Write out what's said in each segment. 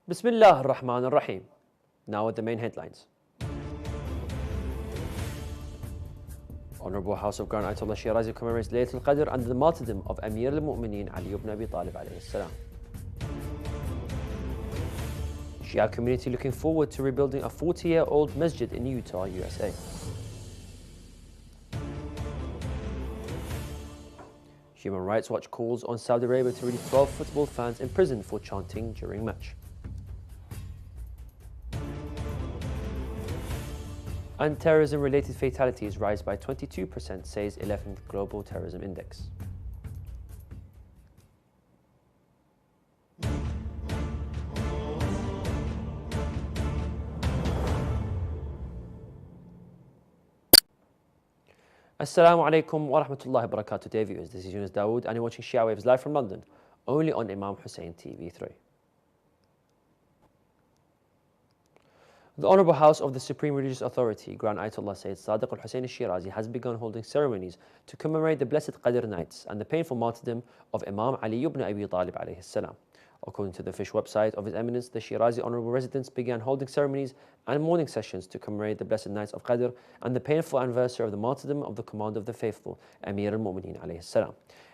Bismillah ar-Rahman ar-Rahim. Now at the main headlines. Honorable House of Grand Ayatollah Shirazi commemorates Laylatul Qadr under the martyrdom of Amir al-Mu'mineen Ayub Nouinou Shia Waves. Shia community looking forward to rebuilding a 40-year-old masjid in Utah, USA. Human Rights Watch calls on Saudi Arabia to release 12 football fans in prison for chanting during match. And terrorism-related fatalities rise by 22%, says 11th Global Terrorism Index. Assalamu alaikum wa rahmatullahi wa barakatuh, dear viewers. This is Yunus Dawood and you're watching Shia Waves live from London, only on Imam Hussein TV 3. The Honourable House of the Supreme Religious Authority, Grand Ayatollah Sayyid Sadiq al-Hussein al-Shirazi, has begun holding ceremonies to commemorate the blessed Qadr nights and the painful martyrdom of Imam Ayub Nouinou Shia Waves. According to the official website of His Eminence, the Shirazi Honourable Residents began holding ceremonies and mourning sessions to commemorate the blessed nights of Qadr and the painful anniversary of the martyrdom of the Commander of the Faithful, Amir al-Mu'mineen.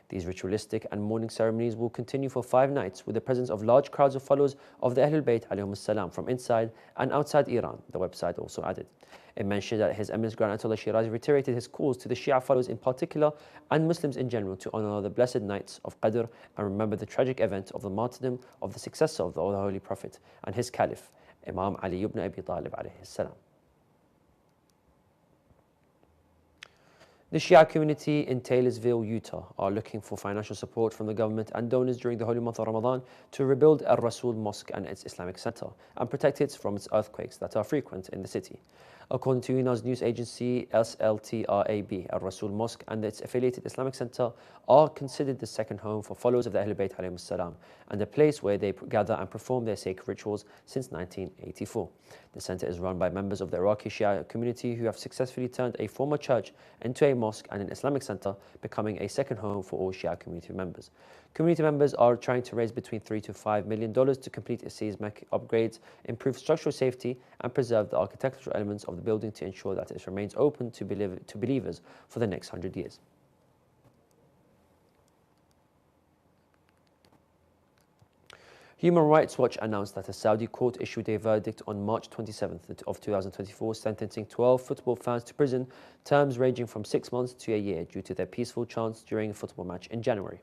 These ritualistic and mourning ceremonies will continue for 5 nights with the presence of large crowds of followers of the Ahlul Bayt alayhimus from inside and outside Iran, the website also added. It mentioned that His Eminence Grand Ayatollah Shirazi reiterated his calls to the Shia followers in particular and Muslims in general to honour the blessed nights of Qadr and remember the tragic event of the martyrdom of the successor of the Holy Prophet and his Caliph, Imam Ayub Nouinou Shia Waves. The Shia community in Taylorsville, Utah are looking for financial support from the government and donors during the holy month of Ramadan to rebuild Al-Rasul Mosque and its Islamic Center and protect it from its earthquakes that are frequent in the city. According to UNA's news agency SLTRAB, Al-Rasul Mosque and its affiliated Islamic Center are considered the second home for followers of the Ahlul Bayt alayhimus and a place where they gather and perform their sacred rituals since 1984. The center is run by members of the Iraqi Shia community who have successfully turned a former church into a mosque and an Islamic center, becoming a second home for all Shia community members. Community members are trying to raise between $3 to $5 million to complete seismic upgrades, improve structural safety, and preserve the architectural elements of the building to ensure that it remains open to believers for the next 100 years. Human Rights Watch announced that a Saudi court issued a verdict on March 27th of 2024 sentencing 12 football fans to prison, terms ranging from 6 months to a year due to their peaceful chants during a football match in January.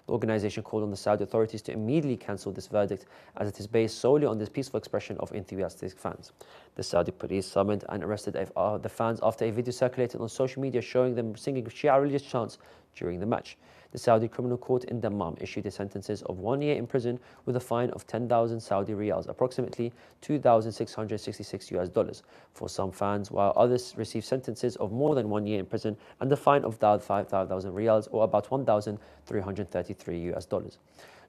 The organization called on the Saudi authorities to immediately cancel this verdict as it is based solely on this peaceful expression of enthusiastic fans. The Saudi police summoned and arrested the fans after a video circulated on social media showing them singing Shia religious chants during the match. The Saudi Criminal Court in Dammam issued the sentences of 1 year in prison with a fine of 10,000 Saudi riyals, approximately $2,666 for some fans, while others received sentences of more than 1 year in prison and a fine of 5,000 riyals, or about $1,333.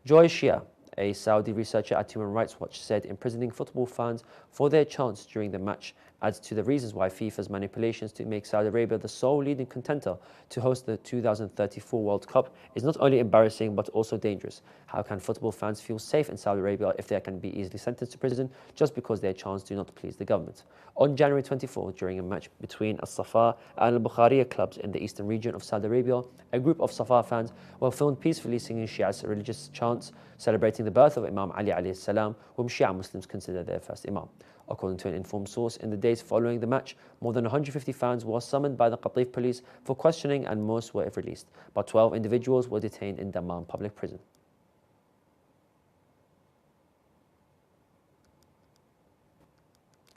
Joy Shia, a Saudi researcher at Human Rights Watch, said imprisoning football fans for their chants during the match adds to the reasons why FIFA's manipulations to make Saudi Arabia the sole leading contender to host the 2034 World Cup is not only embarrassing but also dangerous. How can football fans feel safe in Saudi Arabia if they can be easily sentenced to prison just because their chants do not please the government? On January 24, during a match between Al-Safa and Al-Bukhariya clubs in the eastern region of Saudi Arabia, a group of Safa fans were filmed peacefully singing Shia's religious chants celebrating the birth of Imam Ali alayhi salam, whom Shia Muslims consider their first Imam. According to an informed source, in the days following the match, more than 150 fans were summoned by the Qatif police for questioning and most were released, but 12 individuals were detained in Dammam public prison.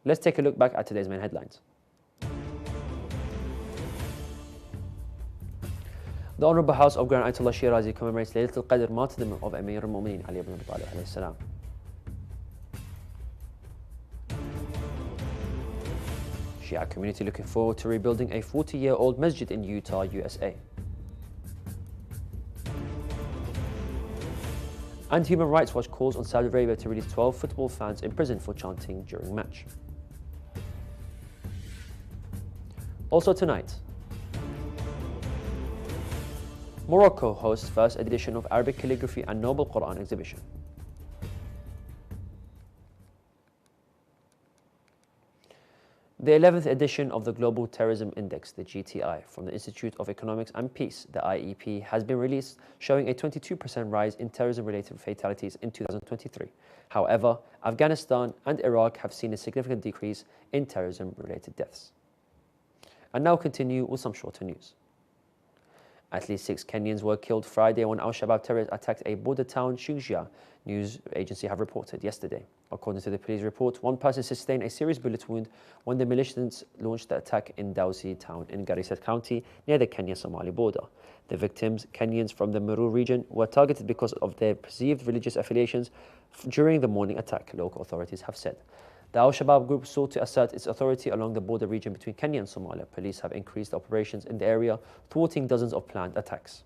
Let's take a look back at today's main headlines. The Honourable House of Grand Ayatollah Shirazi commemorates Laylatul Qadr martyrdom of Amir al-Mu'mineen Ayub Nouinou Shia Waves. Shia community looking forward to rebuilding a 40-year-old masjid in Utah, USA. And Human Rights Watch calls on Saudi Arabia to release 12 football fans in prison for chanting during match. Also tonight, Morocco hosts first edition of Arabic calligraphy and Noble Quran exhibition. The 11th edition of the Global Terrorism Index, the GTI, from the Institute of Economics and Peace, the IEP, has been released, showing a 22% rise in terrorism-related fatalities in 2023. However, Afghanistan and Iraq have seen a significant decrease in terrorism-related deaths. And now continue with some shorter news. At least 6 Kenyans were killed Friday when Al-Shabaab terrorists attacked a border town, Shujaa, news agency have reported yesterday. According to the police report, one person sustained a serious bullet wound when the militants launched the attack in Dawsi town in Garissa County near the Kenya-Somali border. The victims, Kenyans from the Meru region, were targeted because of their perceived religious affiliations during the morning attack, local authorities have said. The Al-Shabaab group sought to assert its authority along the border region between Kenya and Somalia. Police have increased operations in the area, thwarting dozens of planned attacks.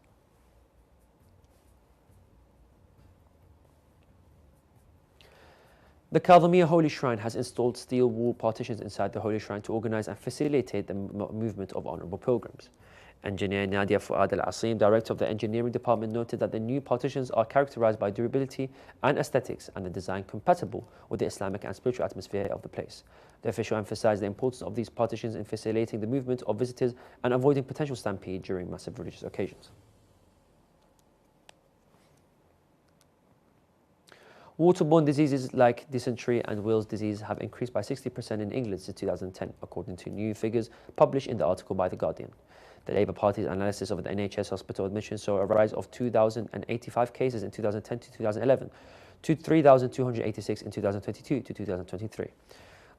The Kadhimiya Holy Shrine has installed steel wall partitions inside the Holy Shrine to organize and facilitate the movement of honorable pilgrims. Engineer Nadia Fuad Al-Asim, director of the engineering department, noted that the new partitions are characterized by durability and aesthetics and the design compatible with the Islamic and spiritual atmosphere of the place. The official emphasized the importance of these partitions in facilitating the movement of visitors and avoiding potential stampede during massive religious occasions. Waterborne diseases like dysentery and Wills disease have increased by 60% in England since 2010, according to new figures published in the article by The Guardian. The Labour Party's analysis of the NHS hospital admissions saw a rise of 2,085 cases in 2010 to 2011 to 3,286 in 2022 to 2023.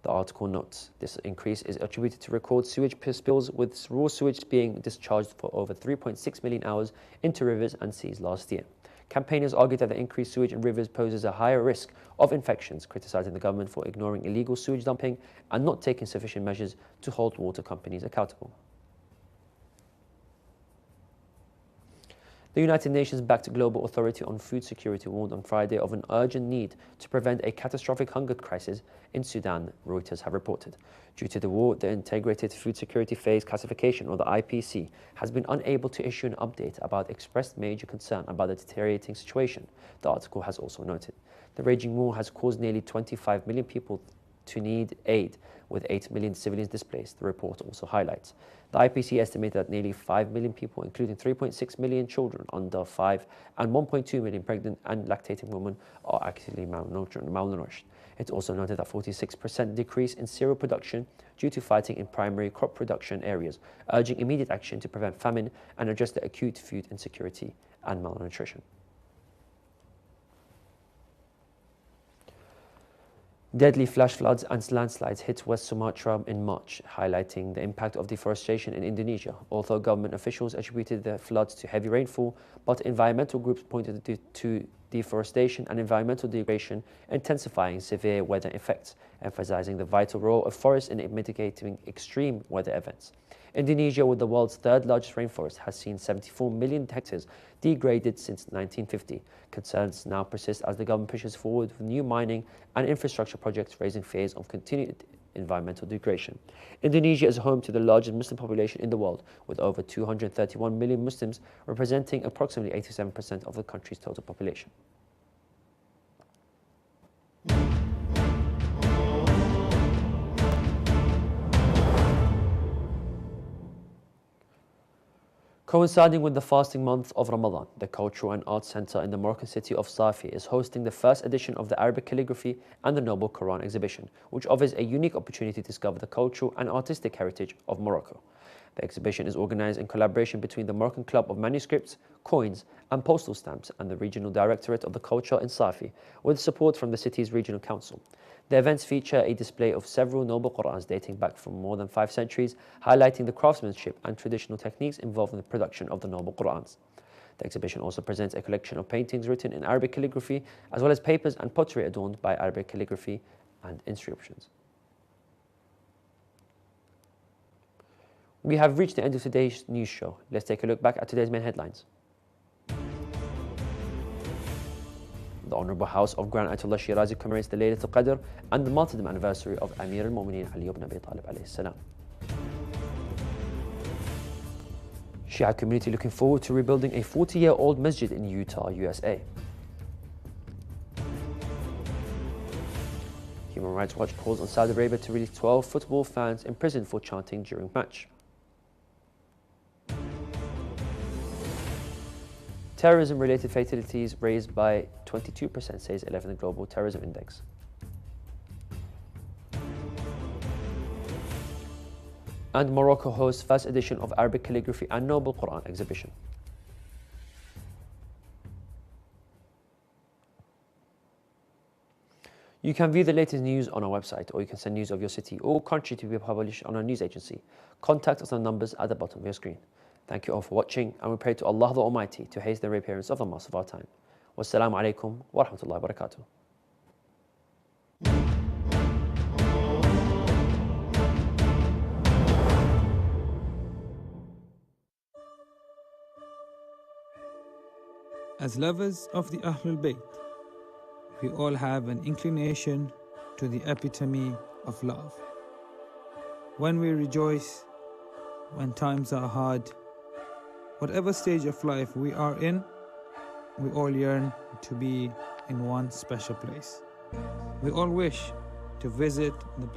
The article notes this increase is attributed to record sewage spills, with raw sewage being discharged for over 3.6 million hours into rivers and seas last year. Campaigners argued that the increased sewage in rivers poses a higher risk of infections, criticising the government for ignoring illegal sewage dumping and not taking sufficient measures to hold water companies accountable. The United Nations-backed Global Authority on Food Security warned on Friday of an urgent need to prevent a catastrophic hunger crisis in Sudan, Reuters have reported. Due to the war, the Integrated Food Security Phase Classification, or the IPC, has been unable to issue an update about expressed major concern about the deteriorating situation, the article has also noted. The raging war has caused nearly 25 million people to need aid, with 8 million civilians displaced, the report also highlights. The IPC estimated that nearly 5 million people, including 3.6 million children under 5 and 1.2 million pregnant and lactating women, are actively malnourished. It also noted that 46% decrease in cereal production due to fighting in primary crop production areas, urging immediate action to prevent famine and address the acute food insecurity and malnutrition. Deadly flash floods and landslides hit West Sumatra in March, highlighting the impact of deforestation in Indonesia. Although government officials attributed the floods to heavy rainfall, but environmental groups pointed to deforestation and environmental degradation intensifying severe weather effects, emphasizing the vital role of forests in mitigating extreme weather events. Indonesia, with the world's third largest rainforest, has seen 74 million hectares degraded since 1950. Concerns now persist as the government pushes forward with new mining and infrastructure projects, raising fears of continued environmental degradation. Indonesia is home to the largest Muslim population in the world, with over 231 million Muslims, representing approximately 87% of the country's total population. Coinciding with the fasting month of Ramadan, the Cultural and Arts Center in the Moroccan city of Safi is hosting the first edition of the Arabic Calligraphy and the Noble Quran exhibition, which offers a unique opportunity to discover the cultural and artistic heritage of Morocco. The exhibition is organized in collaboration between the Moroccan Club of Manuscripts, Coins and Postal Stamps and the Regional Directorate of the Culture in Safi, with support from the city's Regional Council. The events feature a display of several Noble Qur'ans dating back from more than 5 centuries, highlighting the craftsmanship and traditional techniques involved in the production of the Noble Qur'ans. The exhibition also presents a collection of paintings written in Arabic calligraphy, as well as papers and pottery adorned by Arabic calligraphy and inscriptions. We have reached the end of today's news show. Let's take a look back at today's main headlines. The Honourable House of Grand Ayatollah Shirazi commemorates the Laylatul Qadr and the martyrdom anniversary of Amir al-Mu'mineen Ayub Nouinou Shia Waves. Shia community looking forward to rebuilding a 40-year-old masjid in Utah, USA. Human Rights Watch calls on Saudi Arabia to release 12 football fans imprisoned for chanting during match. Terrorism-related fatalities raised by 22%, says 11th Global Terrorism Index. And Morocco hosts first edition of Arabic calligraphy and Noble Quran exhibition. You can view the latest news on our website, or you can send news of your city or country to be published on our news agency. Contact us on numbers at the bottom of your screen. Thank you all for watching, and we pray to Allah the Almighty to hasten the reappearance of the Mosque of our time. Wassalamu alaikum wa rahmatullahi wa barakatuh. As lovers of the Ahlul Bayt, we all have an inclination to the epitome of love. When we rejoice, when times are hard, whatever stage of life we are in, we all yearn to be in one special place. We all wish to visit the blessed